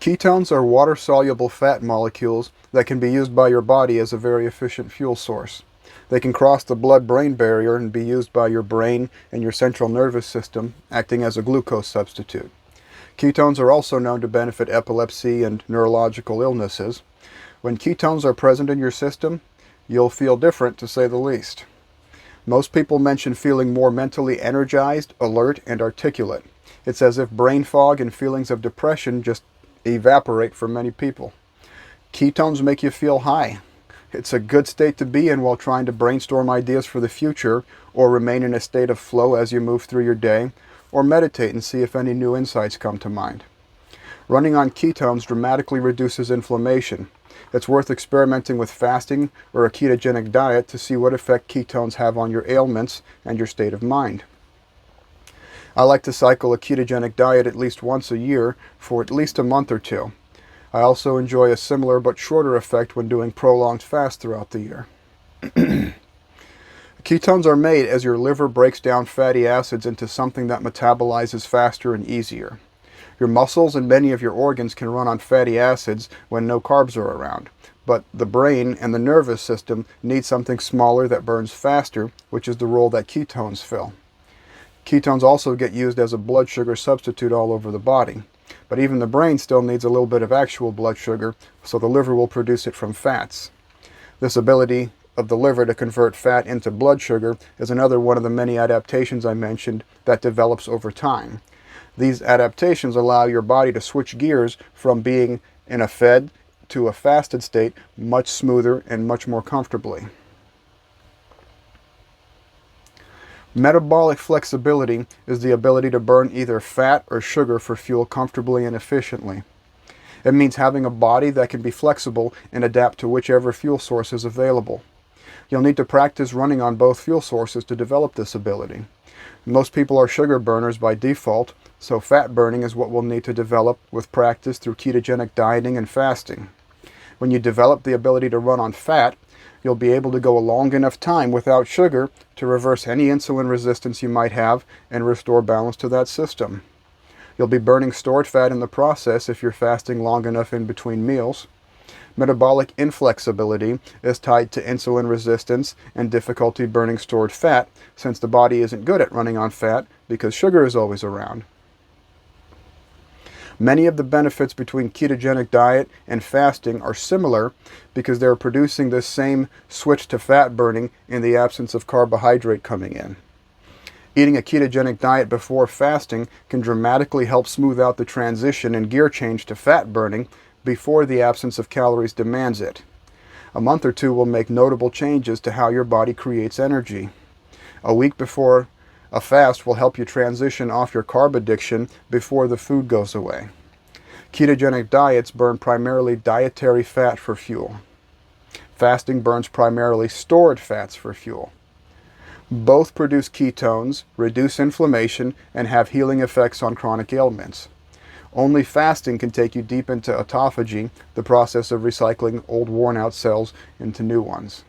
Ketones are water-soluble fat molecules that can be used by your body as a very efficient fuel source. They can cross the blood-brain barrier and be used by your brain and your central nervous system, acting as a glucose substitute. Ketones are also known to benefit epilepsy and neurological illnesses. When ketones are present in your system, you'll feel different, to say the least. Most people mention feeling more mentally energized, alert, and articulate. It's as if brain fog and feelings of depression just evaporate for many people. Ketones make you feel high. It's a good state to be in while trying to brainstorm ideas for the future, or remain in a state of flow as you move through your day, or meditate and see if any new insights come to mind. Running on ketones dramatically reduces inflammation. It's worth experimenting with fasting or a ketogenic diet to see what effect ketones have on your ailments and your state of mind. I like to cycle a ketogenic diet at least once a year for at least a month or two. I also enjoy a similar but shorter effect when doing prolonged fasts throughout the year. Ketones are made as your liver breaks down fatty acids into something that metabolizes faster and easier. Your muscles and many of your organs can run on fatty acids when no carbs are around, but the brain and the nervous system need something smaller that burns faster, which is the role that ketones fill. Ketones also get used as a blood sugar substitute all over the body, but even the brain still needs a little bit of actual blood sugar, so the liver will produce it from fats. This ability of the liver to convert fat into blood sugar is another one of the many adaptations I mentioned that develops over time. These adaptations allow your body to switch gears from being in a fed to a fasted state much smoother and much more comfortably. Metabolic flexibility is the ability to burn either fat or sugar for fuel comfortably and efficiently. It means having a body that can be flexible and adapt to whichever fuel source is available. You'll need to practice running on both fuel sources to develop this ability. Most people are sugar burners by default, so fat burning is what we'll need to develop with practice through ketogenic dieting and fasting. When you develop the ability to run on fat, you'll be able to go a long enough time without sugar to reverse any insulin resistance you might have and restore balance to that system. You'll be burning stored fat in the process if you're fasting long enough in between meals. Metabolic inflexibility is tied to insulin resistance and difficulty burning stored fat, since the body isn't good at running on fat because sugar is always around. Many of the benefits between ketogenic diet and fasting are similar because they're producing this same switch to fat burning in the absence of carbohydrate coming in. Eating a ketogenic diet before fasting can dramatically help smooth out the transition and gear change to fat burning before the absence of calories demands it. A month or two will make notable changes to how your body creates energy. A week before a fast will help you transition off your carb addiction before the food goes away. Ketogenic diets burn primarily dietary fat for fuel. Fasting burns primarily stored fats for fuel. Both produce ketones, reduce inflammation, and have healing effects on chronic ailments. Only fasting can take you deep into autophagy, the process of recycling old worn-out cells into new ones.